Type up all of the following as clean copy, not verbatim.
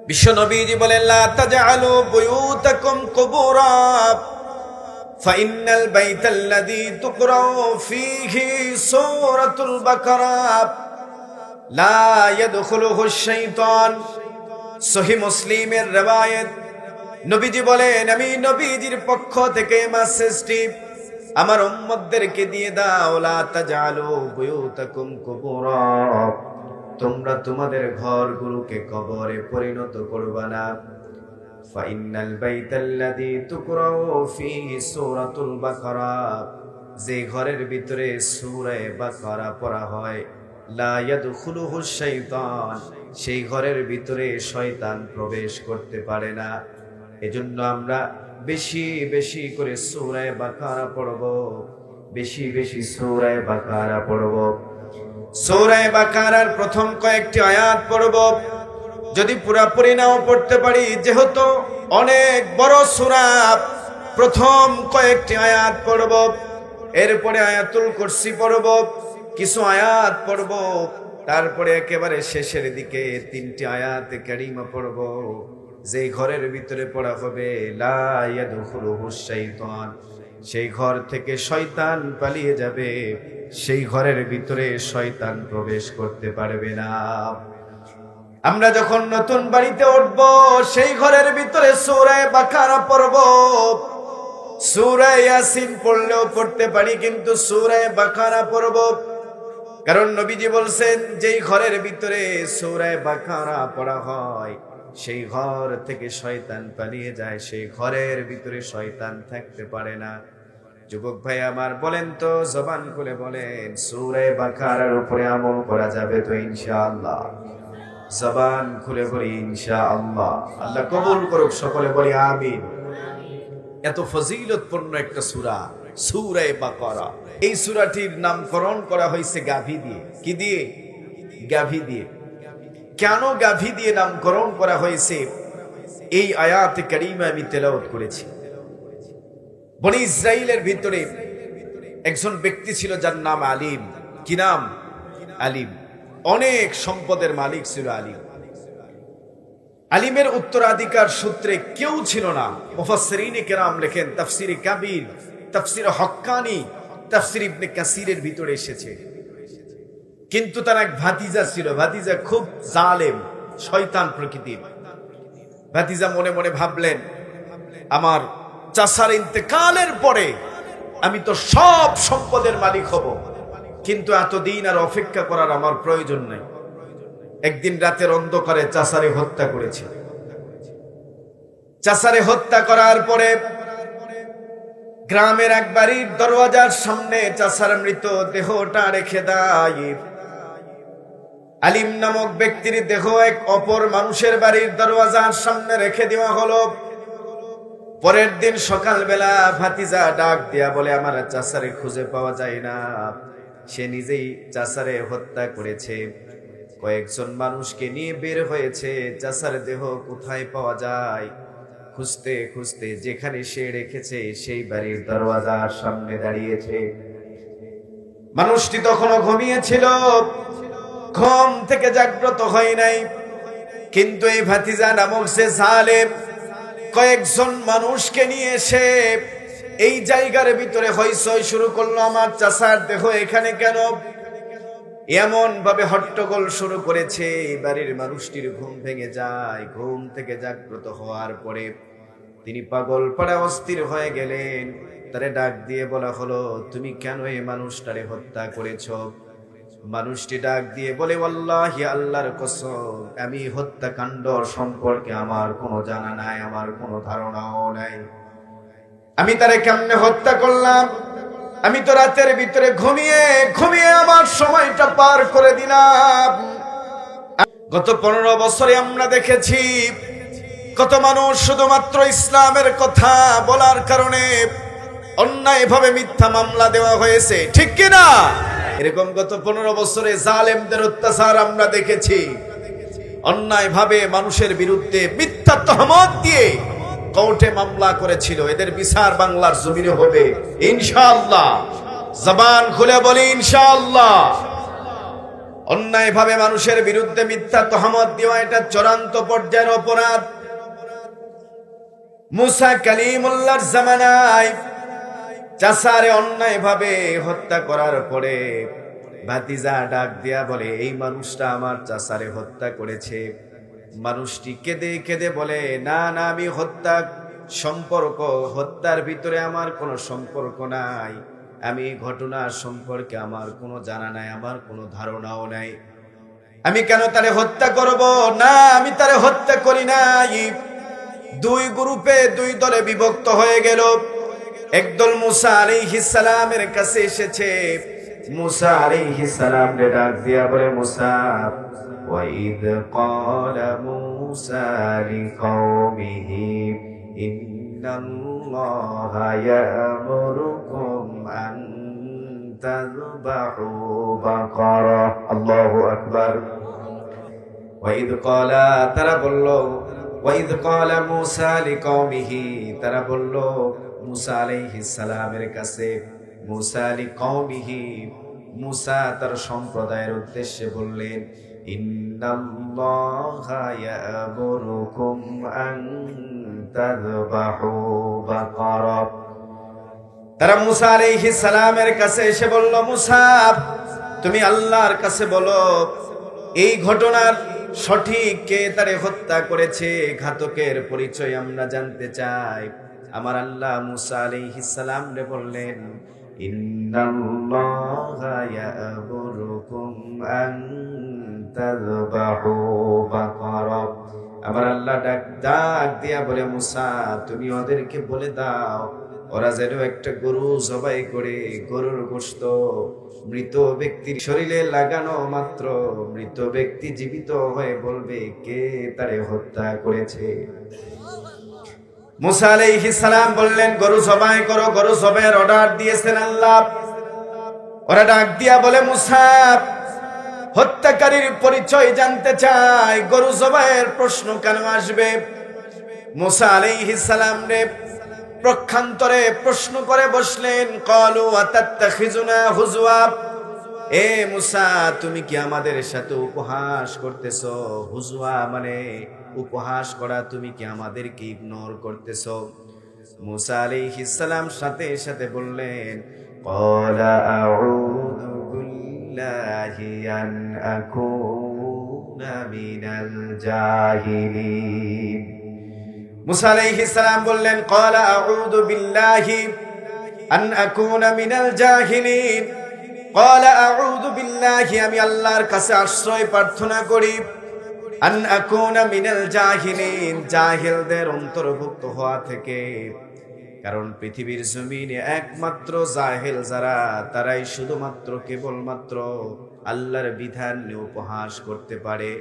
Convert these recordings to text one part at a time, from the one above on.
বিশ্বনবীজি বলেন, লা তাজআলু বুয়ুতাকুম কুবুরা ফাইন্নাল বাইতাল্লাযী তুকরাউ ফীহি সূরাতুল বাকারা লা ইয়াদখুলুহুশ শাইতান। সহিহ মুসলিমের riwayat। নবীজি বলেন, আমি নবীজির পক্ষ থেকে মেসেজটি আমার উম্মতদেরকে দিয়ে দাও, লা তাজআলু বুয়ুতাকুম কুবুরা, তোমরা তোমাদের ঘরগুলোকে কবরে পরিণত করবা না। ফাইন্নাল বাইতাল্লাযী তুকরাউ ফীহি সূরাতুল বাকারা, যে ঘরের ভিতরে সূরা বাকারা পড়া হয়, লা ইয়াদখুলুহুশ শাইতান, সেই ঘরের ভিতরে শয়তান প্রবেশ করতে পারে না। এজন্য আমরা বেশি বেশি করে সূরা বাকারা পড়ব, বেশি বেশি সূরা বাকারা পড়ব। সূরা বাকারার প্রথম কয়েকটি আয়াত পড়ব, যদি পুরোপুরি নাও পড়তে পারি, যেহেতু অনেক বড় সূরা, প্রথম কয়েকটি আয়াত পড়ব, এরপরে আয়াতুল কুরসি পড়ব, কিছু আয়াত পড়ব, তারপরে একেবারে শেষের দিকে 3টি আয়াতে কারিমা পড়ব। যে ঘরের ভিতরে পড়া হবে লা ইয়াদখুলুহুশ শাইতান, সেই ঘর থেকে শয়তান পালিয়ে যাবে, সেই ঘরের ভিতরে শয়তান প্রবেশ করতে পারবে না। আমরা যখন নতুন বাড়িতে উঠব, সেই ঘরের ভিতরে সূরা বাকারা পড়ব। সূরা ইয়াসিন পড়লেও পড়তে পারি, কিন্তু সূরা বাকারা পড়ব, কারণ নবীজি বলছেন, যেই ঘরের ভিতরে সূরা বাকারা পড়া হয়, সেই ঘর থেকে শয়তান পালিয়ে যায়, সেই ঘরের ভিতরে শয়তান থাকতে পারে না। যুবক ভাই আমার, বলেন তো, জবান খুলে বলেন, সূরা বাকারার উপরে আমল করা যাবে তো ইনশাআল্লাহ? জবান খুলে বলি ইনশাআল্লাহ। আল্লাহ কবুল করুক, সকলে বলি আমিন। এত ফজিলতপূর্ণ একটা সূরা সূরা বাকারা। এই সূরাটির নামকরণ করা হয়েছে গাভী দিয়ে। কি দিয়ে? গাভী দিয়ে। কেন গাভী দিয়ে নামকরণ করা হয়েছে? এই আয়াতে কারিমা আমি তেলাওয়াত করেছি। বনি ইসরাইলের ভিতরে একজন ব্যক্তি ছিল, যার নাম আলিম। কি নাম? আলিম। অনেক সম্পদের মালিক ছিল আলিম। আলিমের উত্তরাধিকার সূত্রে কেউ ছিল না। মুফাসসিরিনে কেরাম লেখেন, তাফসিরে কাবীর, তাফসিরে হক্কানি, তাফসির ইবনে কাসিরের ভিতরে এসেছে। কিন্তু তার এক ভাতিজা ছিল। ভাতিজা খুব জালেম, শয়তান প্রকৃতির। ভাতিজা মনে মনে ভাবলেন, আমার চাচার ইন্তেকালের পরে আমি তো সব সম্পদের মালিক হব, কিন্তু এতদিন আর অপেক্ষা করার আমার প্রয়োজন নেই। একদিন রাতের অন্ধকারে চাচারে হত্যা করেছে। চাচারে হত্যা করার পরে গ্রামের এক বাড়ির দরওয়াজার সামনে চাচার মৃত দেহটা রেখে দেয়। আলিম নামক ব্যক্তির দেহ এক অপর মানুষের বাড়ির দরওয়াজার সামনে রেখে দেওয়া হলো। পরের দিন সকালবেলা ভাতিজা ডাক দিয়া বলে, আমার চাচারে খুঁজে পাওয়া যায় না। সে নিজেই চাচারে হত্যা করেছে। কয়েকজন মানুষকে নিয়ে বের হয়েছে, চাচার দেহ কোথায় পাওয়া যায়। খুঁজতে খুঁজতে যেখানে সে রেখেছে সেই বাড়ির দরওয়াজার সামনে দাঁড়িয়েছে। মানুষটি তখনও ঘুমিয়েছিল, ঘুম থেকে জাগ্রত হয় নাই। কিন্তু এই ভাতিজা নামক সে জালেম কয়েকজন মানুষকে নিয়ে এসে এই জায়গার ভিতরে হইচই শুরু করলো। আমার চাচার দেহ এখানে কেন? এমন ভাবে হট্টগোল শুরু করেছে। বাড়ির মানুষটির ঘুম ভেঙে যায়। ঘুম থেকে জাগ্রত হওয়ার পরে তিনি পাগল পাড়া অস্থির হয়ে গেলেন। তারে ডাক দিয়ে বলা হলো, তুমি কেন এই মানুষটারে হত্যা করেছ? মানুষটি ডাক দিয়ে বলে, ওয়াল্লাহি, আল্লাহর কসম, আমি হত্যাকাণ্ড সম্পর্কে আমার কোনো জানা নাই, আমার কোনো ধারণাও নাই। আমি তারে কেমনে হত্যা করলাম? আমি তো রাতের ভিতরে ঘুমিয়ে ঘুমিয়ে আমার সময়টা পার করে দিলাম। গত 15 বছরে আমরা দেখেছি কত মানুষ শুধুমাত্র ইসলামের কথা বলার কারণে অন্যায়ভাবে মিথ্যা মামলা দেওয়া হয়েছে, ঠিক কিনা? এরকম গত 15 বছরে জালেমদের অত্যাচার আমরা দেখেছি। অন্যায়ভাবে মানুষের বিরুদ্ধে মিথ্যা তহমত দিয়ে কোর্টে মামলা করেছিল। এদের বিচার বাংলার জমিনে হবে ইনশাআল্লাহ। জবান খুলে বলি ইনশাআল্লাহ। অন্যায়ভাবে মানুষের বিরুদ্ধে মিথ্যা তহমত দেওয়া এটা চূড়ান্ত পর্যায়ের অপরাধ। মুসা কালিমুল্লাহর জামানায় চাচারে অন্যায়ভাবে হত্যা করার পরে ভাতিজা ডাক দিয়া বলে, এই মানুষটা আমার চাচারে হত্যা করেছে। মানুষটি কেঁদে কেঁদে বলে, না না, আমি হত্যার ভিতরে আমার কোনো সম্পর্ক নাই, আমি ঘটনার সম্পর্কে আমার কোনো জানা নাই, আমার কোনো ধারণাও নাই, আমি কেন তারে হত্যা করব? না, আমি তারে হত্যা করি নাই। দুই গ্রুপে, দুই দলে বিভক্ত হয়ে গেল। একদল মুসা আলাইহিস সালামের কাছে এসেছে। মুসা আলাইহিস সালাম ডাক দিয়া বলে, মুসা, ওয়াইদ ক্বালা মুসা লিকাওমিহি ইন্নাল্লাহা ইয়ামুরুকুম আন তাযবাহু বাকারা। আল্লাহু আকবার। ওয়াইদ ক্বালা, তারা বলল, ওয়াইদ ক্বালা মুসা লিকাওমিহি, তারা বলল মুসা আলাইহিস সালামের কাছে, মুসা লিকাওমিহি, মুসা তার সম্প্রদায়ের উদ্দেশ্যে বললেন, ইন্নাল্লাহা ইয়ামুরুকুম আন তাযবাহু বাকারা। তারা মুসা আলাইহিস সালামের কাছে এসে বলল, মুসা, তুমি আল্লাহর কাছে বলো এই ঘটনার সঠিক কে তারে হত্যা করেছে, ঘাতকের পরিচয় আমরা জানতে চাই। আমার আল্লাহ মুসা আলাইহিস সালাম রে বললেন, ইন্নাল্লাহা ইয়ামুরুকুম আন তাযবাহু বাকারা। আমার আল্লাহ ডাক দিয়া বলে, মুসা, তুমি ওদেরকে বলে দাও ওরা যেন একটা গরু জবাই করে, গরুর গোশত মৃত ব্যক্তির শরীরে লাগানো মাত্র মৃত ব্যক্তি জীবিত হয়ে বলবে কে তারে হত্যা করেছে। মুসা আলাইহিস সালাম বললেন, গরু জবাই করো। গরু জবাইয়ের অর্ডার দিয়েছেন আল্লাহ। ওরা ডাক দিয়া বলে, মুসা, হত্যাকারীর পরিচয় জানতে চাই, গরু জবাইয়ের প্রশ্ন কেন আসবে? মুসা আলাইহিস সালাম রে প্রক্ষান্তরে প্রশ্ন করে বসলেন। ক্বালু আতাত্তাখিজুনা হুজওয়া, এ মুসা, তুমি কি আমাদের সাথে উপহাস করতেছো? হুজওয়া মানে উপহাস করা, তুমি কি আমাদেরকে ইগনোর করতেছো? মুসা আলাইহিস সালাম সাথে সাথে বললেন, ক্বালা আউযু বিল্লাহি আন আকুনা মিনাল জাহিলিন। মুসা আলাইহিস সালাম বললেন, ক্বালা আউযু বিল্লাহি আন আকুনা মিনাল জাহিলিন। ক্বালা আউযু বিল্লাহি, আমি আল্লাহর কাছে আশ্রয় প্রার্থনা করি, আন আকুনা মিনাল জাহিলিন, জাহিলদের অন্তর্ভুক্ত হওয়া থেকে। কারণ পৃথিবীর জমিনে একমাত্র জাহিল যারা, তারাই শুধুমাত্র কেবলমাত্র আল্লাহর বিধান নিয়ে উপহাস করতে পারে।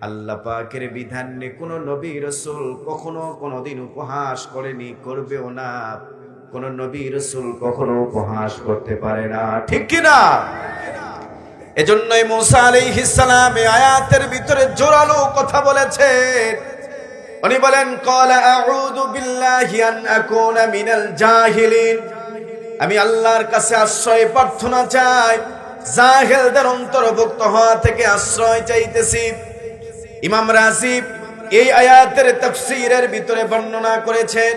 আল্লাহ পাকের বিধান নিয়ে কোন নবী রাসূল কখনো কোনদিন উপহাস করেনি, করবেও না। কোন নবী রাসূল কখনো উপহাস করতে পারে না, ঠিক কি না? এজন্যই মুসা আলাইহিস সালাম এই আয়াতের ভিতরে জোরালো কথা বলেছেন। উনি বলেন, ক্বালা আউযু বিল্লাহি আন আকুনা মিনাল জাহিলিন, আমি আল্লাহর কাছে আশ্রয় প্রার্থনা চাই, জাহিলদের অন্তর্ভুক্ত হওয়া থেকে আশ্রয় চাইতেছি। ইমাম রাজি এই আয়াতের তাফসীরের ভিতরে বর্ণনা করেছেন।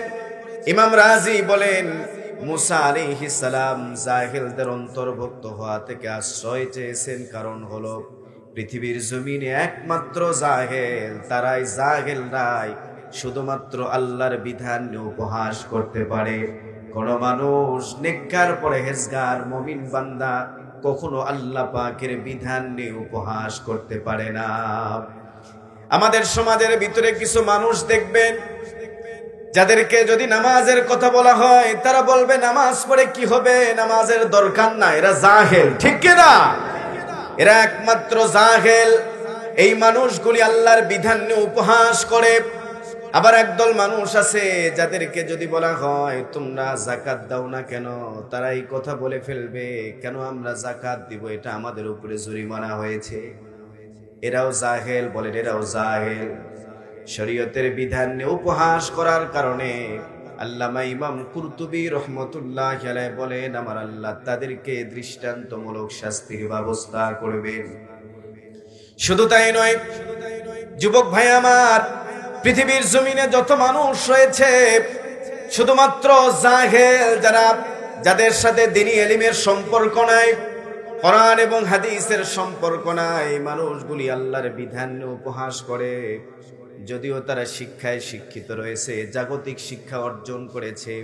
ইমাম রাজি বলেন, মুসা আলাইহিস সালাম জাহিলদের অন্তর্ভুক্ত হওয়া থেকে আশ্রয় চেয়েছেন, কারণ হলো পৃথিবীর জমিনে একমাত্র জাহেল, তারাই জাহেলরাই শুধুমাত্র আল্লাহর বিধান নিয়ে উপহাস করতে পারে। কোন মানুষ নেককার পরহেজগার মুমিন বান্দা কখনো আল্লাহ পাকের বিধান নিয়ে উপহাস করতে পারে না। আমাদের সমাজের ভিতরে কিছু মানুষ দেখবেন, যাদেরকে যদি নামাজের কথা বলা হয় তারা বলবে নামাজ পড়ে কি হবে, নামাজের দরকার না, এরা জাহেল, ঠিক কি না? এরা একমাত্র জাহেল। এই মানুষগুলি আল্লাহর বিধান নিয়ে উপহাস করে। আবার একদল মানুষ আছে যাদেরকে যদি বলা হয় তোমরা যাকাত দাও না কেন, তারা এই কথা বলে ফেলবে, কেন আমরা যাকাত দিব, এটা আমাদের উপরে জরিমানা হয়েছে। এরাও জাহেল, বলেন এরাও জাহেল। শরীয়তের বিধান নিয়ে উপহাস করার কারণে আল্লামা ইমাম কুরতুবী রহমতুল্লাহ আলাইহি বলেন, আমার আল্লাহ তাদেরকে দৃষ্টান্তমূলক শাস্তির ব্যবস্থা করবেন। শুধু তাই নয়, যুবক ভাই আমার, পৃথিবীর জমিনে যত মানুষ রয়েছে শুধুমাত্র জাহেল, যাদের সাথে দ্বীনি ইলমের সম্পর্ক নাই, কোরআন এবং হাদিসের সম্পর্ক নাই, মানুষগুলি আল্লাহর বিধান নিয়ে উপহাস করে। যদিও তারা শিক্ষায় শিক্ষিত রয়েছে, জাগতিক শিক্ষা অর্জন করেছে,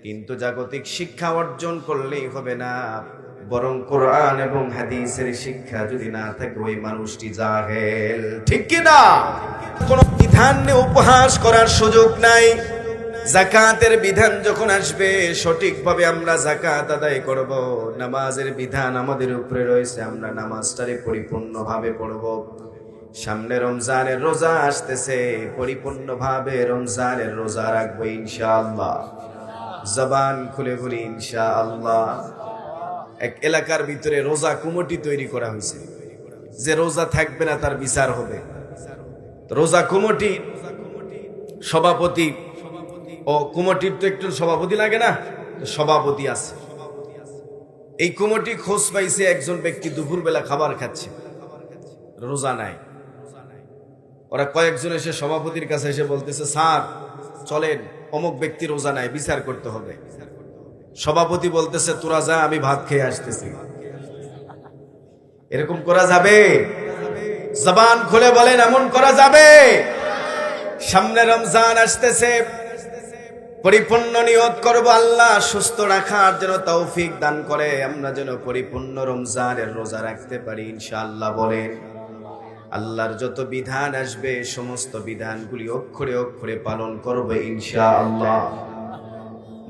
কিন্তু জাগতিক শিক্ষা অর্জন করলেই হবে না, বরং কোরআন এবং হাদিসের শিক্ষা যদি না থাকে ওই মানুষটি জাহেল। ঠিক কি না? কোন বিধান নিয়ে উপহাস করার সুযোগ নাই। যাকাতের বিধান যখন আসবে সঠিকভাবে আমরা যাকাত আদায় করব। নামাজের বিধান আমাদের উপরে রয়েছে, আমরা নামাজটারে পরিপূর্ণভাবে পড়ব। সামনে রমজানের রোজা আসতেছে, পরিপূর্ণভাবে রমজানের রোজা রাখবো ইনশাআল্লাহ। জবান খুলে বলি ইনশাআল্লাহ। এক এলাকার ভিতরে রোজা কমিটি তৈরি করা হয়েছে, যে রোজা থাকবে না তার বিচার হবে। রোজা কমিটি সভাপতি ও কমিটির তো একটু সভাপতি লাগে না, সভাপতি আছে। এই কমিটি খোঁজ পাইছে একজন ব্যক্তি দুপুরবেলা খাবার খাচ্ছে, রোজা নাই। ওরা কয়েকজন এসে সভাপতির কাছে এসে বলতেছে, স্যার চলেন, অমুক ব্যক্তি রোজা নাই, বিচার করতে হবে। সভাপতি বলতেছে, তোরা যা, আমি ভাত খেয়ে আসতেছি। এরকম করা যাবে? জবান খুলে বলেন, এমন করা যাবে? সামনে রমজান আসতেছে, পরিপূর্ণ নিয়ত করব আল্লাহ সুস্থ রাখার জন্য তৌফিক দান করে, আমরা যেন পরিপূর্ণ রমজানের রোজা রাখতে পারি ইনশাআল্লাহ। বলেন, আল্লাহর যত বিধান আসবে সমস্ত বিধানগুলি অক্ষরে অক্ষরে পালন করবে ইনশাআল্লাহ।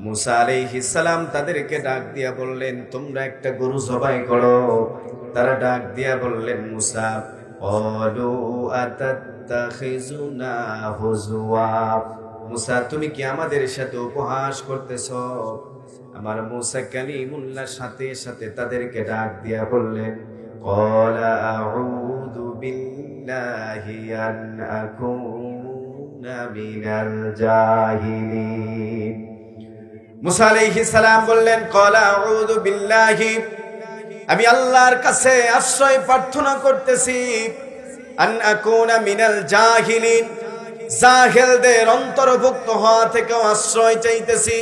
মুসা আলাইহিস সালাম তাদেরকে ডাক দিয়া বললেন, তোমরা একটা গরু জবাই করো। তারা ডাক দিয়া বললেন, মুসা, ক্বালু আতাত্তাখিযুনা হুজওয়া, মুসা তুমি কি আমাদের সাথে উপহাস করতেছ? আমার মুসা কালিমুল্লাহর সাথে সাথে তাদেরকে ডাক দিয়া বললেন, ক্বালা আউযু বিল্লাহি আন আকুনা মিনাল জাহিলিন। মুসা আলাইহিস সালাম বললেন, ক্বালা আউযু বিল্লাহি, আমি আল্লাহর কাছে আশ্রয় প্রার্থনা করতেছি, আন আকুনা মিনাল জাহিলিন, জাহেলদের অন্তর্ভুক্ত হওয়া থেকে আশ্রয় চাইতেছি,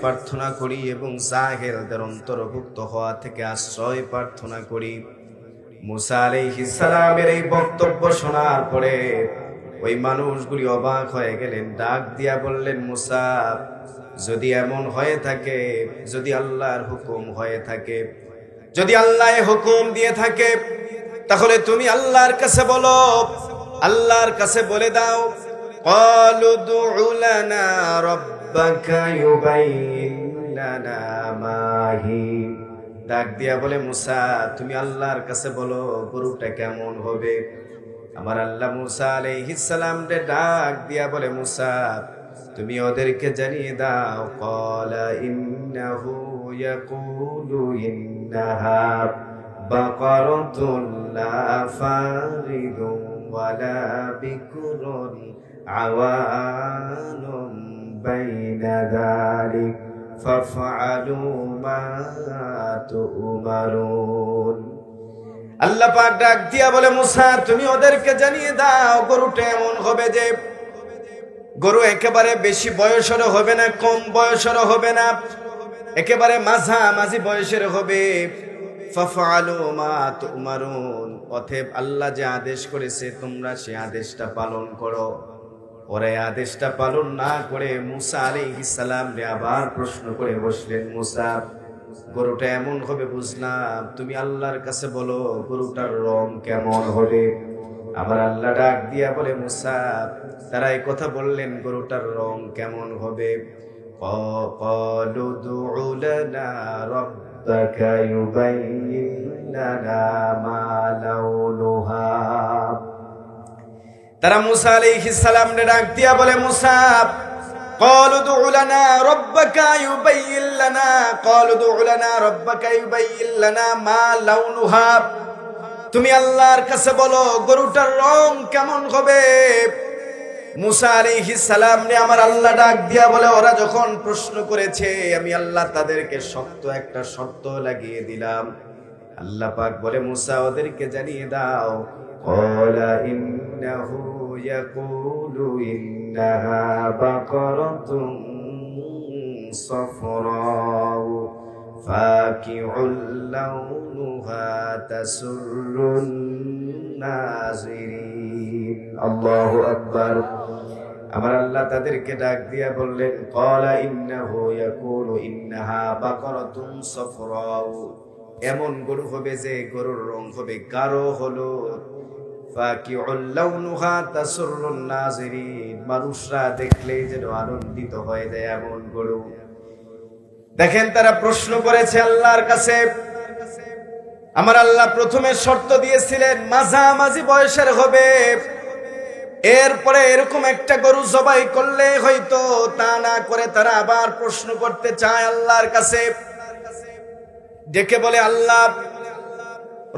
প্রার্থনা করি, এবং জাহেলদের অন্তর্ভুক্ত হওয়া থেকে আশ্রয় প্রার্থনা করি। মুসা আলাইহিস সালামের এই বক্তব্য শোনার পরে ওই মানুষগুলি অবাক হয়ে গেলেন, ডাক দিয়া বললেন, মুসা যদি এমন হয়ে থাকে, যদি আল্লাহর হুকুম হয়ে থাকে, যদি আল্লাহ হুকুম দিয়ে থাকে, তাহলে তুমি আল্লাহর কাছে বলো, আল্লাহর কাছে বলে দাও। ক্বালু দু'উ লানা রাব্বাকা ইউবাইয়িন লানা মা হি, ডাক দিয়া বলে, মুসা তুমি আল্লাহর কাছে বলো গরুটা কেমন হবে। আমার আল্লাহ মুসা আলাইহিস সালাম রে ডাক দিয়া বলে, মুসা তুমি ওদেরকে জানিয়ে দাও, ক্বালা ইন্নাহু ইয়াকুলু ইন্নাহা বাকারাতুন লা ফারিদুন ওয়ালা বিকুরুন আওয়ানুম বাইনা যালিক ফাফআলু মা তু'মারুন। আল্লাহ পাক ডাক দিয়া বলে, মুসা তুমি ওদেরকে জানিয়ে দাও গরুটা এমন হবে যে গরু একেবারে বেশি বয়সের হবে না, কম বয়সের হবে না, একেবারে মাঝামাঝি বয়সের হবে। ফাফআলু মা তু'মারুন, অতএব আল্লাহ যে আদেশ করেছে তোমরা সে আদেশটা পালন করো। ওরা আদেশটা পালন না করে মুসা আলাইহিস সালাম রে আবার প্রশ্ন করে বসলেন, মুসা গরুটা এমন হবে বুঝলাম, তুমি আল্লাহর কাছে বলো গরুটার রং কেমন হবে। আমার আল্লাহ ডাক দিয়া বলে, মুসা তারা এই কথা বললেন গরুটার রং কেমন হবে। ক্বালু দু'উ লানা রাব্বাকা ইউবাইয়িন লানা মা লাউনুহা, তারা মুসা আলাইহিস সালাম রে ডাক দিয়া বলে, মুসা ক্বালু দু'উ লানা রাব্বাকা ইউবাইয়িন লানা, ক্বালু দু'উ লানা রাব্বাকা ইউবাইয়িন লানা মা লাউনুহা, তুমি আল্লাহর কাছে বলো গরুটার রং কেমন হবে। মুসা আলাইহিস সালাম রে আমার আল্লাহ ডাক দিয়া বলে, ওরা যখন প্রশ্ন করেছে আমি আল্লাহ তাদেরকে শক্ত একটা শর্ত লাগিয়ে দিলাম। আল্লাহ পাক বলে, মুসা ওদেরকে জানিয়ে দাও قال إنه يقول إنها بقرة صفراء فاقع لونها تسر الناظرين الله أكبر আমার আল্লাহ তাদেরকে ডাক দিয়া বললেন ক্বালা ইন্নাহু ইয়াকুলু ইন্নাহা বাকারাতুন সাফরাউ এমন গরু হবে যে গরুর রং হবে গাঢ় হলুদ ফাকিউল লাউনুহা তাসুরুন নাজিরিন মানুষরা দেখলেই যেন আনন্দিত হয়ে যায় এমন গরু দেখেন তারা প্রশ্ন করেছে আল্লাহর কাছে আমার আল্লাহ প্রথমে শর্ত দিয়েছিলেন মাঝামাঝি বয়সের হবে এরপরে এরকম একটা গরু জবাই করলে হয়তো তা না করে তারা আবার প্রশ্ন করতে চায় আল্লাহর কাছে ডেকে বলে আল্লাহ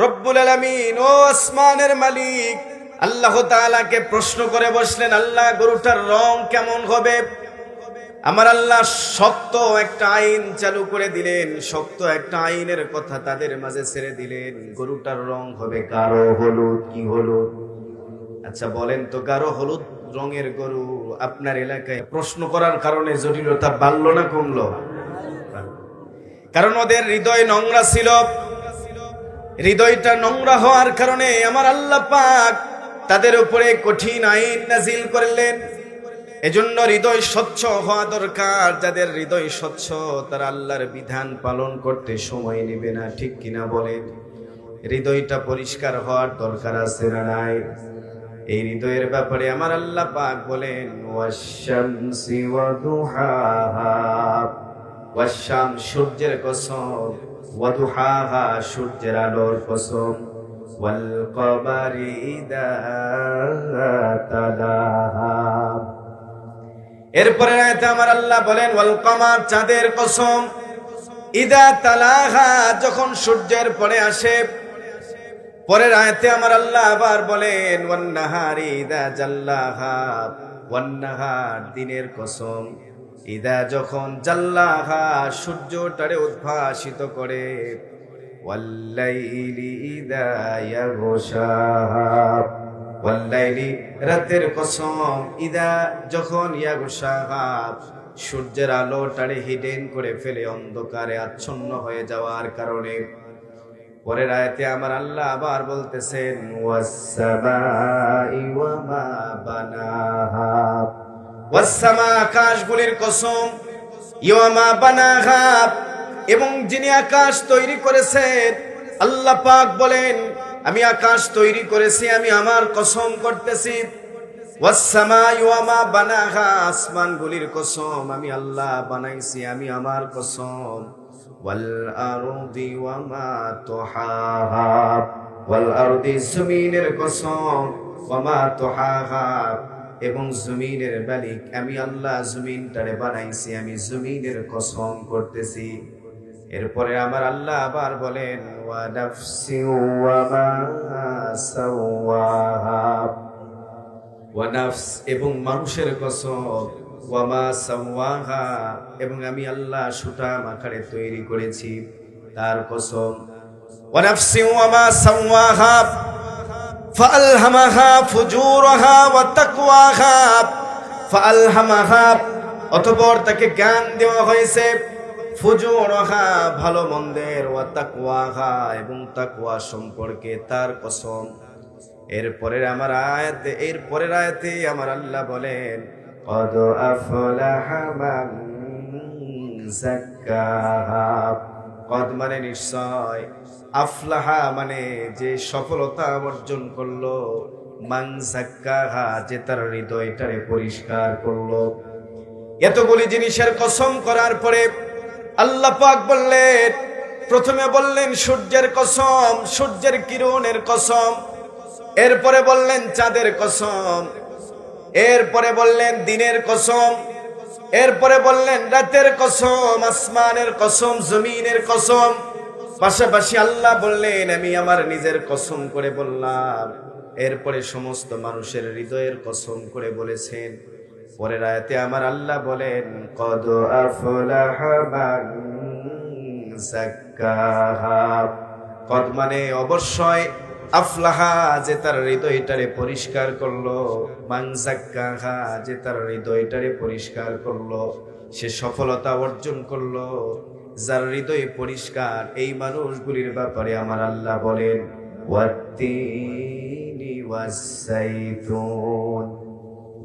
রব্বুল আলামিন ও আসমানের মালিক আল্লাহ তাআলাকে প্রশ্ন করে বসলেন আল্লাহ গরুটার রং কেমন হবে আমার আল্লাহ শক্ত একটা আইন চালু করে দিলেন শক্ত একটা আইনের কথা তাদের মাঝে ছেড়ে দিলেন গরুটার রং হবে গাঢ় হলুদ কি হলুদ আচ্ছা বলেন তো গাঢ় হলুদ রঙের গরু আপনার এলাকায় প্রশ্ন করার কারণে জটিলতা বাড়লো না কমলো কারণ ওদের হৃদয় নোংরা ছিল হৃদয়টা নোংরা হওয়ার কারণে আমার আল্লাহ পাক তাদের উপরে কঠিন আইন নাজিল করলেন এজন্য হৃদয় স্বচ্ছ হওয়া দরকার যাদের হৃদয় স্বচ্ছ তারা আল্লাহর বিধান পালন করতে সময় নেবে না ঠিক কিনা বলেন হৃদয়টা পরিষ্কার হওয়ার দরকার আছে না নাই এই হৃদয়ের ব্যাপারে আমার আল্লাহ পাক বলেন ওয়াশ-শামসি ওয়া দুহাহা ওয়াশ-শাম সূর্যের কসম ওয়া দুহাহা সূর্যের আলোর কসম ওয়াল কমারি ইযা তালাহা এরপরে আয়াতে আমার আল্লাহ বলেন ওয়াল কমার চাঁদের কসম ইযা তালাহা যখন সূর্যের পরে আসে পরের আয়াতে আমার আল্লাহ আবার বলেন ওয়ান নাহারি ইযা জাল্লাহা ওয়ান নাহার দিনের কসম ইযা যখন জাল্লাহা সূর্যটারে উদ্ভাসিত করে ওয়াল লাইলি ইযা ইয়াগশাহা ওয়াল লাইলি রাতের কসম ইযা যখন ইয়াগশাহা সূর্যের আলোটারে হিডেন করে ফেলে অন্ধকারে আচ্ছন্ন হয়ে যাওয়ার কারণে পরের আয়াতে আমার আল্লাহ আবার বলতেছেন ওয়াস-সামাই ওয়া মা বানাহা ওয়াস-সামা আকাশগুলির কসম ওয়া মা বানাহা এবং যিনি আকাশ তৈরি করেছেন আল্লাহ পাক বলেন আমি আকাশ তৈরি করেছি আমি আমার কসম করতেছি ওয়াস-সামাই ওয়া মা বানাহা আসমানগুলির কসম আমি আল্লাহ বানাইছি আমি আমার কসম ওয়াল আরদি ওয়া মা তুহাহা ওয়াল আরদি জমিনের কসম ওয়া মা তুহাহা এবং জমিনের মালিক আমি আল্লাহ জমিনটারে বানাইছি আমি জমিনের কসম করতেছি এরপরে আমার আল্লাহ আবার বলেন ওয়া নাফসি ওয়া মা সাওয়াহা ওয়া নাফস এবং মানুষের কসম ওয়া মা সাওয়াহা এবং আমি আল্লাহ সুতা মাখারে তৈরি করেছি তার কসম ওয়া নাফসি ওয়া মা সাওয়াহা ফাআলহামাহা ফুজুরাহা ওয়া তাকওয়াহা ফাআলহামাহা অতঃপর তাকে জ্ঞান দেওয়া হয়েছে ফুজুরাহা ভালো মন্দের ওয়া তাকওয়াহা এবং তাকওয়া সম্পর্কে তার কসম এরপরের আয়াতে আমার আল্লাহ বলেন কদ আফলাহা মান যাক্কাহা কদ মানে নিশ্চয় আফলাহা মানে যে সফলতা অর্জন করলো মান যাক্কাহা যে তার হৃদয়টারে পরিষ্কার করলো এতগুলি জিনিসের কসম করার পরে আল্লাহ পাক বললেন প্রথমে বললেন সূর্যের কসম সূর্যের কিরণের কসম এরপরে বললেন চাঁদের কসম এরপরে বললেন দিনের কসম এরপরে বললেন রাতের কসম আসমানের কসম জমিনের কসম পাশাপাশি আল্লাহ বললেন আমি আমার নিজের কসম করে বললাম এরপরে সমস্ত মানুষের হৃদয়ের কসম করে বলেছেন পরের আয়াতে আমার আল্লাহ বলেন কদ আফলাহা মান যাক্কাহা কদ মানে অবশ্যই আফলাহা যে তার হৃদয়টারে পরিষ্কার করলো, মান যাক্কাহা যে তার হৃদয়টারে পরিষ্কার করলো, সে সফলতা অর্জন করলো। যার হৃদয় পরিষ্কার, এই মানুষগুলির ব্যাপারে আমার আল্লাহ বলেন ওয়াত্তিনি ওয়াস-সাইতুন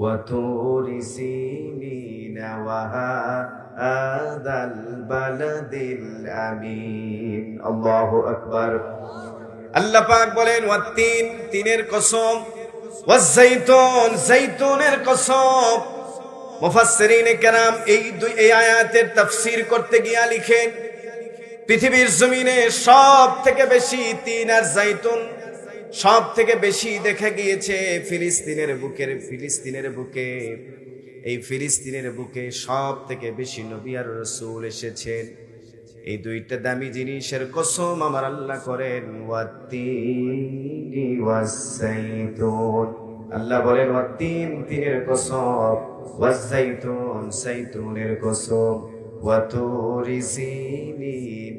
ওয়া তুরি সিনিনা ওয়া হাদাল বালাদিল আমিন। আল্লাহু আকবার। আল্লাহ পাক বলেন ওয়াত্তিন, তিনের কসম, ওয়াজ-যাইতুন, যাইতুনের কসম। মুফাসসিরিনে কেরাম এই আয়াতের তাফসীর করতে গিয়া লিখেন, পৃথিবীর জমিনে সব থেকে বেশি তিন আর যাইতুন সব থেকে বেশি দেখা গিয়েছে ফিলিস্তিনের বুকে। এই ফিলিস্তিনের বুকে সব থেকে বেশি নবী আর রাসূল এসেছেন। এই দুইটা দামি জিনিসের কসম আমার আল্লাহ করেন ওয়াত্তিনি ওয়াস-সাইতুন। আল্লাহ বলেন ওয়াত্তিন, তিনের কসম, ওয়াস-সাইতুন, সাইতুনের কসম, ওয়া তুরি সিনিন,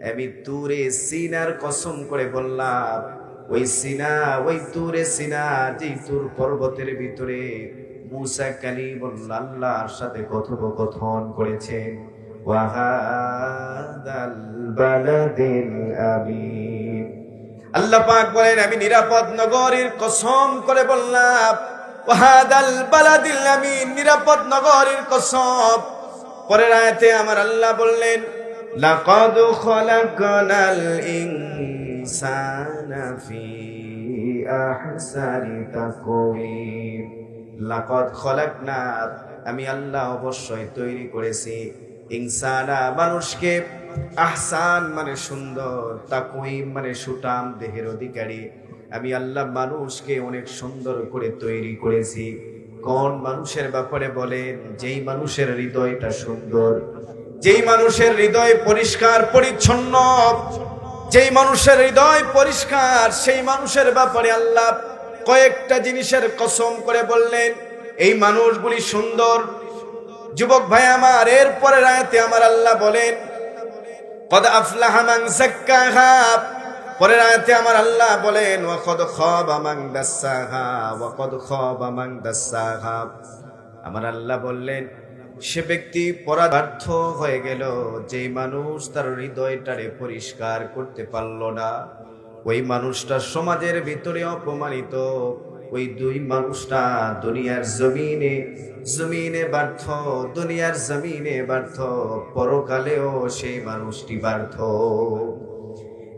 আমি তুরে সিনার কসম করে বললাম। ওই সিনা, ওই তুরে সিনা, যেই তুর পর্বতের ভিতরে মূসা কালিমুল্লাহ আল্লাহর সাথে কথোপকথন করেছেন। ওয়া হাদাল বালাদিল আমিন। আল্লাহ পাক বলেন আমি নিরাপদ নগরীর কসম করে বললাম। ওয়া হাদাল বালাদিল আমিন, নিরাপদ নগরীর কসম। পরের আয়াতে আমার আল্লাহ বললেন লাকাদ খালাকনাল ইনসানা ফি আহসানি তাকওয়িম। লাকাদ খালাকনা, আমি আল্লাহ অবশ্যই তৈরি করেছি, ইনসানা মানুষকে, আহসান মানে সুন্দর, তাকওয়িম মানে সুঠাম দেহের অধিকারী। আমি আল্লাহ মানুষকে অনেক সুন্দর করে তৈরি করেছি। কোন মানুষের ব্যাপারে বলেন? যেই মানুষের হৃদয়টা সুন্দর, যেই মানুষের হৃদয় পরিষ্কার পরিচ্ছন্ন, যেই মানুষের হৃদয় পরিষ্কার, সেই মানুষের ব্যাপারে আল্লাহ কয়েকটা জিনিসের কসম করে বললেন এই মানুষগুলি সুন্দর। যুবক ভাই আমার, এরপরের আয়াতে আমার আল্লাহ বলেন কদ আফলাহা মান যাক্কাহা। পরের আয়াতে আমার আল্লাহ বলেন ওয়া কদ খাবা মান দাসসাহা ওয়া কদ খাবা মান দাসসাহা। আমার আল্লাহ বললেন সে ব্যক্তি পরার্থ হয়ে গেল যেই মানুষ তার হৃদয়টারে পরিষ্কার করতে পারল না। ওই মানুষটা সমাজের ভিতরে অপমানিত। ওই দুই মানুষটা দুনিয়ার জমিনে ব্যর্থ, দুনিয়ার জমিনে ব্যর্থ, পরকালেও সেই মানুষটি ব্যর্থ।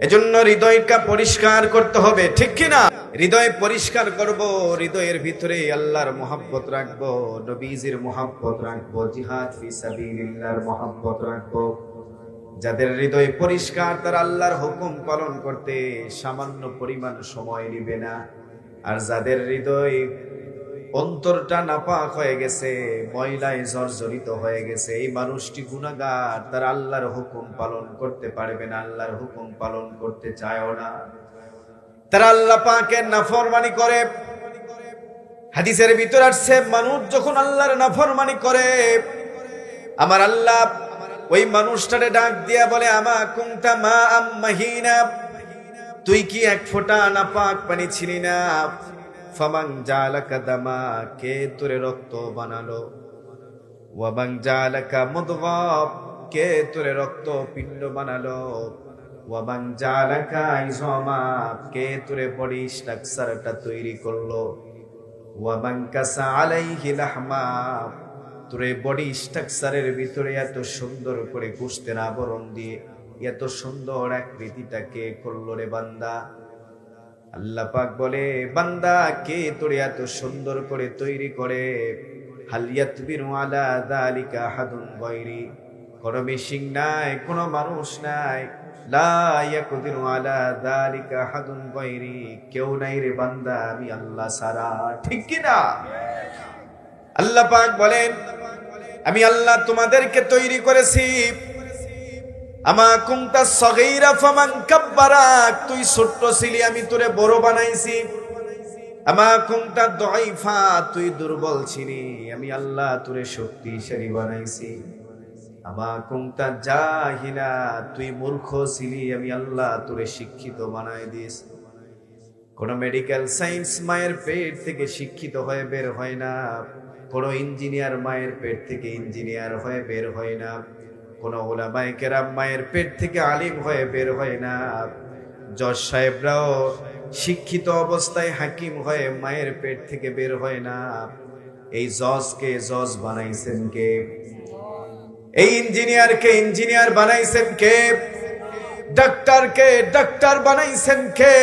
এজন্য হৃদয়টা পরিষ্কার করতে হবে, ঠিক কিনা? হৃদয় পরিষ্কার করব, হৃদয়ের ভিতরে আল্লাহর মহব্বত রাখবো, নবীজির মহব্বত রাখবো, জিহাদ ফি সাবিলিল্লাহর মহব্বত রাখবো। যাদের হৃদয় পরিষ্কার, তারা আল্লাহর হুকুম পালন করতে সামান্য পরিমাণ সময় নেবে না। আর যাদের হৃদয় অন্তরটা নাপাক হয়ে গেছে, ময়লায় জর্জরিত হয়ে গেছে, এই মানুষটি গুনাহগার, তারা আল্লাহর হুকুম পালন করতে পারবে না, আল্লাহর হুকুম পালন করতে চায়ও না। তারা আল্লাহ পাকের নাফরমানি করে। হাদিসের ভিতর আসছে মানুষ যখন আল্লাহর নাফরমানি করে, আমার আল্লাহ ওই মানুষটারে ডাক দিয়া বলে আমা কুনতা মা মাহিনা, তুই কি এক ফোঁটা নাপাক পানি ছিলি না? ফামান জালাকা দামা, কে তোরে রক্ত বানালো? ওয়াবাং জালাকা মুদগাব, কে তোরে রক্ত পিণ্ড বানালো? ওয়াবাং জালাকা ইজমা, কে তোরে বডি স্ট্রাকচারটা তৈরি করলো? ওয়াবাং কাসা আলাইহি লাহমা, তোরে বডি স্ট্রাকচারের ভিতরে এত সুন্দর করে গোশতের আবরণ দিয়ে এত সুন্দর আকৃতিটাকে করলো রে বান্দা। আল্লাহ পাক বলে বান্দা, কে তোরে এত সুন্দর করে তৈরি করে? হাল ইয়াতবিরু আলা যালিকা আহাদুন গায়রি, কোন মেশিন নাই, কোন মানুষ নাই। লা ইয়াকদিরু আলা যালিকা আহাদুন গায়রি, কেউ নাই রে বান্দা আমি আল্লাহ ছাড়া, ঠিক কি না? আল্লাহ পাক বলেন আমি আল্লাহ তোমাদেরকে তৈরি করেছি। আমা কুনতা সগীরা ফামান কাব্বারাক, তুই ছোট ছিলি আমি তোরে বড় বানাইছি। আমা কুনতা দাঈফা, তুই দুর্বল ছিলি আমি আল্লাহ তোরে শক্তিশালী বানাইছি। আমা কুনতা জাহিলা, তুই মূর্খ ছিলি আমি আল্লাহ তোরে শিক্ষিত বানাই দিয়েছি। কোনো মেডিকেল সায়েন্স মায়ের পেট থেকে শিক্ষিত হয়ে বের হয় না, কোনো ইঞ্জিনিয়ার মায়ের পেট থেকে ইঞ্জিনিয়ার হয়ে বের হয় না, কোনো উলামায়ে কেরাম মায়ের পেট থেকে আলিম হয়ে বের হয় না। জজ সাহেবরাও শিক্ষিত অবস্থায় হাকিম হয়ে মায়ের পেট থেকে বের হয় না। এই জজকে জজ বানাইছেন কে? এই ইঞ্জিনিয়ারকে ইঞ্জিনিয়ার বানাইছেন কে? ডাক্তারকে ডাক্তার বানাইছেন কে?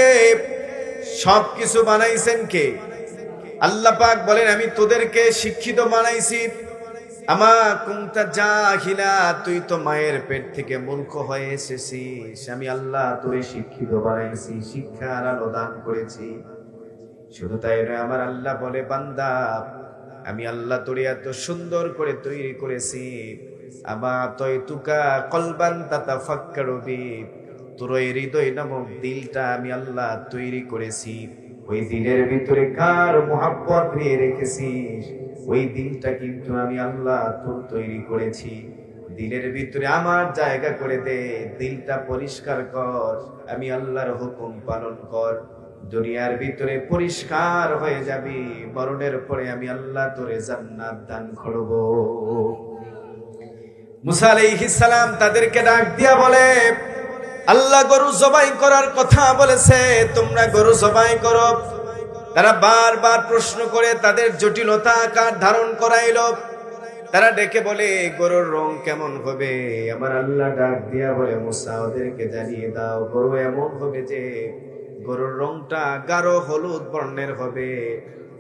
সবকিছু বানাইছেন কে? আল্লাহ পাক বলেন, আমি তোদেরকে শিক্ষিত বানাইছি। আমা কুনতা জাহিলা, তুই তো মায়ের পেট থেকে মূর্খ হয়ে এসেছিস, আমি আল্লাহ তোরে শিক্ষিত বানাইছি, শিক্ষার আলো দান করেছি। শুধু তাই নয়, আমার আল্লাহ বলে, বান্দা আমি আল্লাহ তোরে এত সুন্দর করে তৈরি করেছি। আমা তৈ তুকা কলবান তাতাফাক্কারু বি, তোর এই হৃদয় নামক দিলটা আমি আল্লাহ তৈরি করেছি। ওই দিলের ভিতরে কার মুহাব্বত নিয়ে রেখেছিস, ওই দিলটা কিন্তু আমি আল্লাহ তোর তৈরি করেছি। দিলের ভিতরে আমার জায়গা করে দে, দিলটা পরিষ্কার কর, আমি আল্লাহর হুকুম পালন কর। দুনিয়ার ভিতরে পরিষ্কার হয়ে যাবি, মরণের পরে আমি আল্লাহ তোরে জান্নাত দান করব। মুসা আলাইহিস সালাম তাদেরকে ডাক দিয়া বলে, আল্লাহ গরু জবাই করার কথা বলেছে, তোমরা গরু জবাই করো। তারা বারবার প্রশ্ন করে তাদের জটিলতা আকার ধারণ করাইল। তারা ডেকে বলে, গরুর রং কেমন হবে? আমার আল্লাহ ডাক দিয়া বলে, মুসা ওদেরকে জানিয়ে দাও, গরু এমন হবে যে গরুর রংটা গাঢ় হলুদ বর্ণের হবে।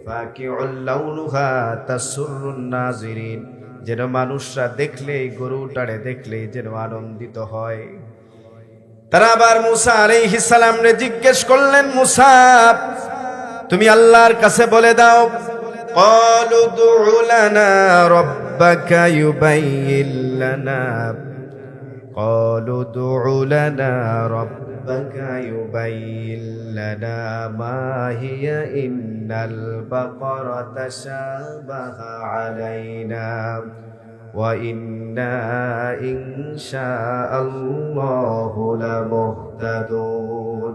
ফাকিউল লাউনুহা তাসুরুন নাজিরিন, যেন মানুষরা দেখলেই, গরুটারে দেখলেই যেন আনন্দিত হয়। তারা আবার মুসা আলাইহিস সালামকে জিজ্ঞেস করলেন, মুসা তুমি আল্লাহর কাছে বলে দাও। ক্বালু দুউ লানা রাব্বাকা ইউবাইয়িন লানা, ক্বালু দুউ লানা রাব্বাকা ইউবাইয়িন লানা মা হিয়া ইন্নাল বাকারা তাশাবাহা আলাইনা ওয়া ইন্না ইনশাআল্লাহু লামুহতাদুন।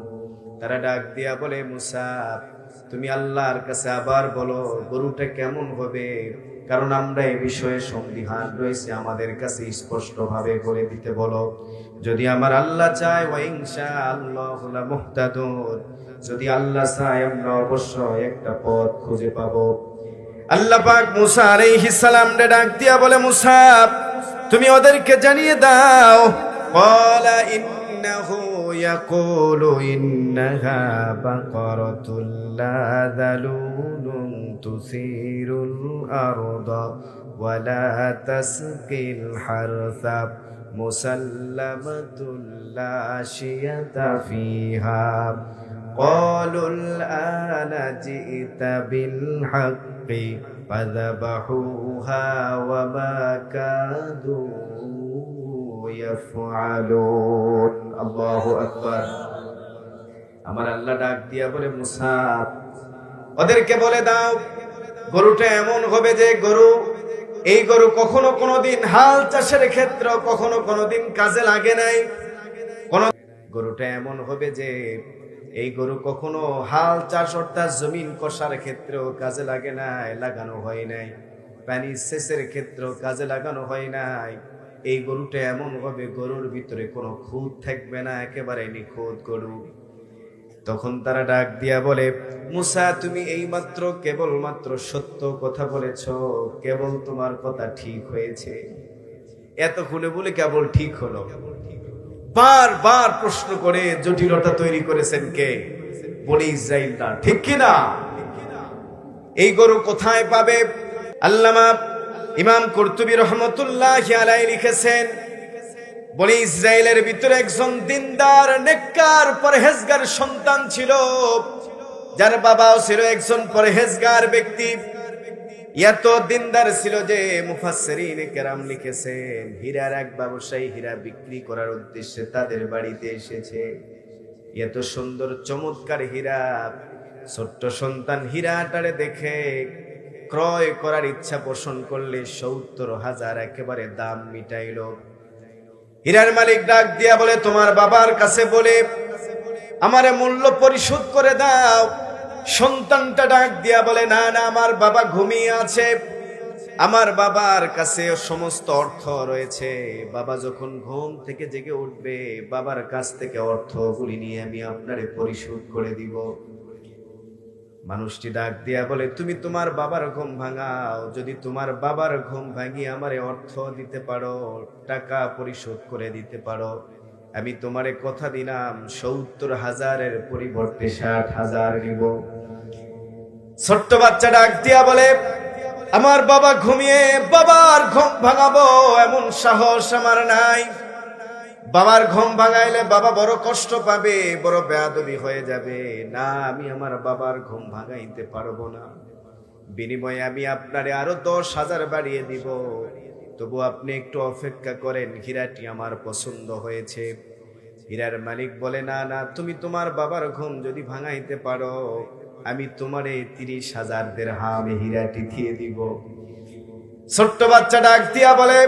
তারা ডাক দিয়া বলে, মুসা তুমি আল্লাহর কাছে আবার বলো গরুটা কেমন হবে, কারণ আমরা এই বিষয়ে সন্দিহান রয়েছে, আমাদের কাছে স্পষ্ট ভাবে বলে দিতে বলো। যদি আমার আল্লাহ চায়, ওয়া ইনশাআল্লাহু লামুহতাদুন, যদি আল্লাহ চায় আমরা অবশ্যই একটা পথ খুঁজে পাবো। আল্লাহ পাক মুসা আলাইহিস সালামকে ডাক দিয়া বলে, মুসা তুমি ওদেরকে জানিয়ে দাও। ক্বালা ইন্নাহু ইয়াকুলু ইন্নাহা বাকারাতুল লা যালুলুন তুসিরুল আরদা ওয়া লা তাসকিল হারসা মুসাল্লামাতুল লা শিয়াতা ফিহা। قالوا الآن جئت بالحق فذبحوها وما كادوا يفعلون। الله أكبر। আমার আল্লাহ ডাক দিয়া বলে, মুসা ওদেরকে বলে দাও গরুটা এমন হবে যে এই গরু কখনো কোনোদিন হাল চাষের ক্ষেত্রে কখনো কোনোদিন কাজে লাগে নাই। গরুটা এমন হবে যে এই গরু কখনো হাল চাষ অর্থাৎ জমিন কষার ক্ষেত্রেও কাজে লাগে নাই, লাগানো হয় নাই, পানি সেচের ক্ষেত্রেও কাজে লাগানো হয় নাই। এই গরুটা এমন হবে গরুর ভিতরে কোনো খুঁত থাকবে না, একেবারে নিখুঁত গরু। তখন তারা ডাক দিয়া বলে, মুসা তুমি এইমাত্র কেবলমাত্র সত্য কথা বলেছ, কেবল তোমার কথা ঠিক হয়েছে। এতক্ষণে বলে কেবল ঠিক হলো? বারবার প্রশ্ন করে জটিলতা তৈরি করেছেন কে? বনি ইসরাইলরা, ঠিক কিনা? এই গরু কোথায় পাবে? আল্লামা ইমাম কুরতুবী রহমতুল্লাহি আলাইহি লিখেছেন, বনি ইসরাইলের ভিতরে একজন দিনদার নেককার পরহেজগার সন্তান ছিল, যার বাবাও ছিল একজন পরহেজগার ব্যক্তি। এত দিনদার ছিল যে মুফাসসিরিনে কেরাম লিখেছেন, হীরার এক ব্যবসায়ী হীরা বিক্রি করার উদ্দেশ্যে তাদের বাড়িতে এসেছে। এত সুন্দর চমৎকার হীরা, ছোট্ট সন্তান হীরাটারে দেখে ক্রয় করার ইচ্ছা পোষণ করলে ৭০,০০০ একেবারে দাম মিটাইল। হীরার মালিক ডাক দিয়া বলে, তোমার বাবার কাছে বলে আমারে মূল্য পরিশোধ করে দাও। সন্তানটা ডাক দিয়া বলে, না না, আমার বাবা ঘুমিয়ে আছে, আমার বাবার কাছে সমস্ত অর্থ রয়েছে। বাবা যখন ঘুম থেকে জেগে উঠবে, বাবার কাছ থেকে অর্থগুলি নিয়ে আমি আপনারে পরিশোধ করে দিব। মানুষটি ডাক দিয়া বলে, তুমি তোমার বাবার ঘুম ভাঙাও, যদি তোমার বাবার ঘুম ভাঙিয়ে আমারে অর্থ দিতে পারো, টাকা পরিশোধ করে দিতে পারো, আমি তোমারে কথা দিলাম ৭০,০০০-এর পরিবর্তে ৬০,০০০ নিব। ছোট্ট বাচ্চা ডাক দিয়া বলে, আমার বাবা ঘুমিয়ে, বাবার ঘুম ভাঙাবো এমন সাহস আমার নাই। বাবার ঘুম ভাঙাইলে বাবা বড় কষ্ট পাবে, বড় বেয়াদবি হয়ে যাবে। না, আমি আমার বাবার ঘুম ভাঙাইতে পারবো না। বিনিময়ে আমি আপনারে আরো ১০,০০০ বাড়িয়ে দিব, তবু আপনি একটু অপেক্ষা করেন, হীরাটি আমার পছন্দ হয়েছে। হীরার মালিক বলে, না না, তুমি তোমার বাবার ঘুম যদি ভাঙাইতে পারো, আমি তোমারে ৩০,০০০ দিরহাম হীরাটি দিয়ে দিব। ছোট্ট বাচ্চা ডাক দিয়া বলে,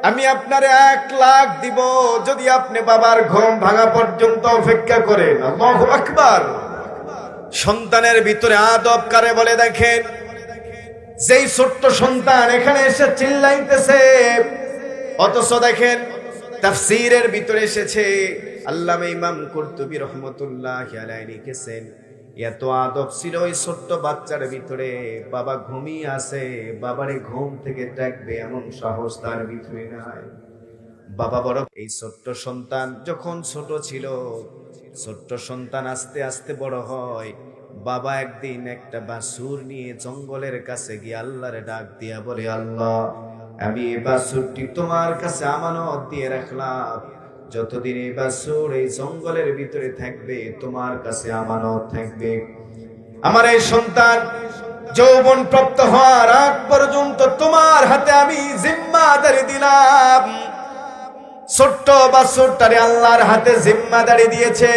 আমি আপনারে ১,০০,০০০ দিব যদি আপনি বাবার ঘুম ভাঙা পর্যন্ত অপেক্ষা করেন। আল্লাহু আকবার। সন্তানের ভিতরে আদব কারে বলে দেখেন। যেই ছোট্ট সন্তান এখানে এসে চিল্লাইতেছে, অথচ দেখেন তাফসীরের ভিতরে এসেছে, আল্লামা ইমাম কুরতুবী রাহমাতুল্লাহি আলাইহি লিখেছেন, এত আদব ছিল ওই ছোট্ট বাচ্চার ভিতরে। বাবা ঘুমিয়ে আছে, বাবারে ঘুম থেকে ডাকবে এমন সাহস তার ভিতরে নাই। বাবা বড়। এই ছোট্ট সন্তান যখন ছোট ছিল, ছোট্ট সন্তান আস্তে আস্তে বড় হয়। বাবা একদিন একটা বাছুর নিয়ে জঙ্গলের কাছে গিয়ে আল্লাহরে ডাক দিয়া বলে, আল্লাহ, আমি এই বাছুরটি তোমার কাছে আমানত দিয়ে রাখলাম, যতদিন এই বাছুর এই জঙ্গলের ভিতরে থাকবে তোমার কাছে আমানত থাকবে। আমার এই সন্তান যৌবন প্রাপ্ত হওয়ার আগ পর্যন্ত তোমার হাতে আমি জিম্মাদারি দিলাম। ছোট্ট বাছুরটারে আল্লাহর হাতে জিম্মাদারি দিয়েছে।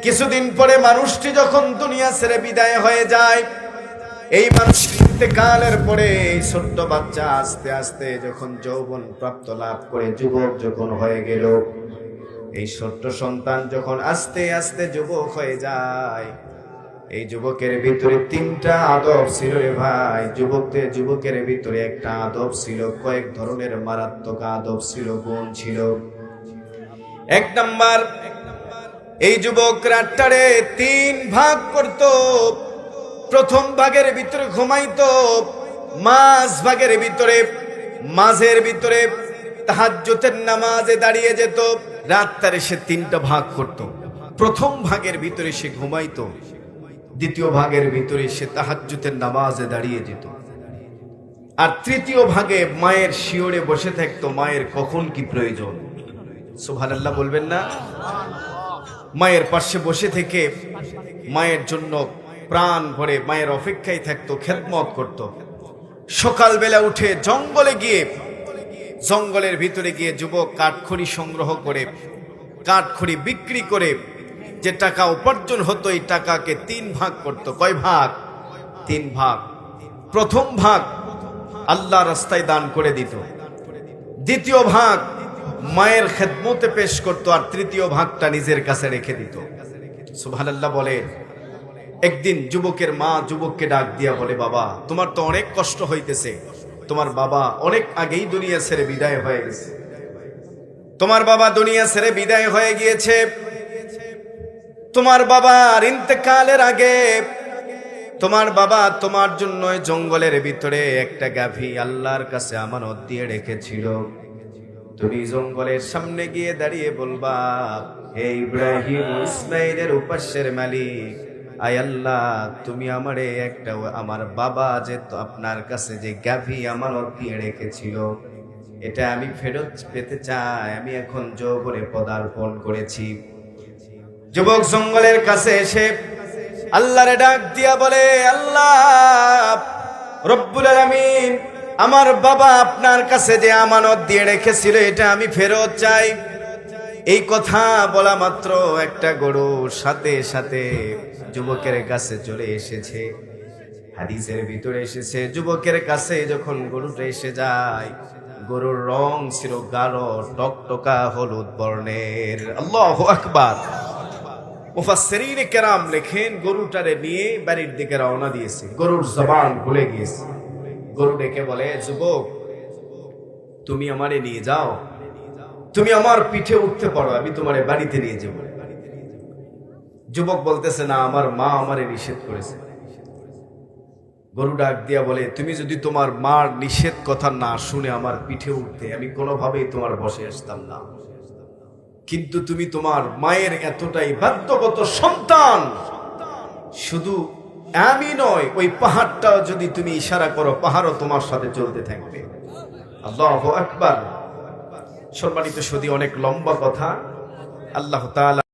কিছুদিন পরে মানুষটি যখন দুনিয়া ছেড়ে বিদায় হয়ে যায়, এই মানুষটির ইন্তেকালের পরে এই ছোট্ট বাচ্চা আস্তে আস্তে যখন যৌবন প্রাপ্ত লাভ করে যুবক যখন হয়ে গেল, এই ছোট্ট সন্তান যখন আস্তে আস্তে যুবক হয়ে যায়, এই যুবকের ভিতরে ৩টা আদব ছিল রে ভাই। যুবকের ভিতরে একটা আদব ছিল, কয়েক ধরনের মারাত্মক আদব ছিল, গুণ ছিল। ১ নাম্বার, এই যুবক রাতটারে ৩ ভাগ করত। প্রথম ভাগের ভিতরে ঘুমাইতো, মাঝের ভিতরে তাহাজ্জুদের নামাজে দাঁড়িয়ে যেত। রাতটারে সে ৩টা ভাগ করত। প্রথম ভাগের ভিতরে সে ঘুমাইতো, দ্বিতীয় ভাগের ভিতরে সে তাহাজ্জুদের নামাজে দাঁড়িয়ে যেত, আর তৃতীয় ভাগে মায়ের শিয়রে বসে থাকতো, মায়ের কখন কি প্রয়োজন। সুবহানাল্লাহ বলবেন না? মায়ের পাশে বসে থেকে মায়ের জন্য প্রাণ ভরে মায়ের অপেক্ষায় থাকতো, খেদমত করত। সকালবেলা উঠে জঙ্গলের ভিতরে গিয়ে যুবক কাঠখড়ি সংগ্রহ করে, কাঠখড়ি বিক্রি করে যে টাকা উপার্জন হতো, এই টাকাকে ৩ ভাগ করত। কয় ভাগ? ৩ ভাগ। প্রথম ভাগ আল্লাহ রাস্তায় দান করে দিত, দ্বিতীয় ভাগ মায়ের খেদমতে পেশ করত, আর তৃতীয় ভাগটা নিজের কাছে রেখে দিত। সুবহানাল্লাহ বলে। একদিন যুবকের মা যুবককে ডাক দিয়া বলে, বাবা, তোমার তো অনেক কষ্ট হইতেছে, তোমার বাবা অনেক আগেই দুনিয়া ছেড়ে বিদায় হয়ে গেছে। তোমার বাবা দুনিয়া ছেড়ে বিদায় হয়ে গিয়েছে। তোমার বাবার ইন্তেকালের আগে তোমার বাবা তোমার জন্য জঙ্গলের ভিতরে একটা গাভী আল্লাহর কাছে আমানত দিয়ে রেখেছিল। তুমি জঙ্গলের সামনে গিয়ে দাঁড়িয়ে বলবা, হে ইব্রাহিম ইসমাইলের উপাস্যের মালিক, আয় আল্লাহ, তুমি আমারে একটা, আমার বাবা যে তো আপনার কাছে যে গাভী আমানত দিয়ে রেখেছিল, এটা আমি ফেরত পেতে চাই। আমি এখন যৌবনে পদার্পণ করেছি। যুবক জঙ্গলের কাছে এসে আল্লাহরে ডাক দিয়া বলে, আল্লাহ রব্বুল আলামিন, আমার বাবা আপনার কাছে যে আমানত দিয়ে রেখেছিল, এটা আমি ফেরত চাই। এই কথা বলা মাত্র একটা গরু সাথে সাথে যুবকের কাছে চলে এসেছে। হাদিসের ভিতরে এসেছে, যুবকের কাছে যখন গরুটা এসে যায়, গরুর রং ছিল গাঢ় টকটকা হলুদ বর্ণের। আল্লাহু আকবার। মুফাসসিরিনে কেরাম লেখেন গরুটারে নিয়ে বাড়ির দিকে রওনা দিয়েছে। গরুর জবান খুলে গিয়েছে। গরু ডেকে বলে, যুবক, তুমি আমারে নিয়ে যাও, তুমি আমার পিঠে উঠতে পারো, আমি তোমারে বাড়িতে নিয়ে যাব। যুবক বলতেছে, না, আমার মা আমারে নিষেধ করেছে। গরু ডাক দিয়া বলে, তুমি যদি তোমার মার নিষেধ কথা না শুনে আমার পিঠে উঠতে, আমি কোনোভাবেই তোমার বসে আসতাম না। কিন্তু তুমি তোমার মায়ের এতটাই বাধ্যগত সন্তান, শুধু আমি নয়, ওই পাহাড়টাও যদি তুমি ইশারা করো, পাহাড়ও তোমার সাথে চলতে থাকবে। আল্লাহু আকবার। সম্মানিত সুধী, অনেক লম্বা কথা। আল্লাহ তাআলা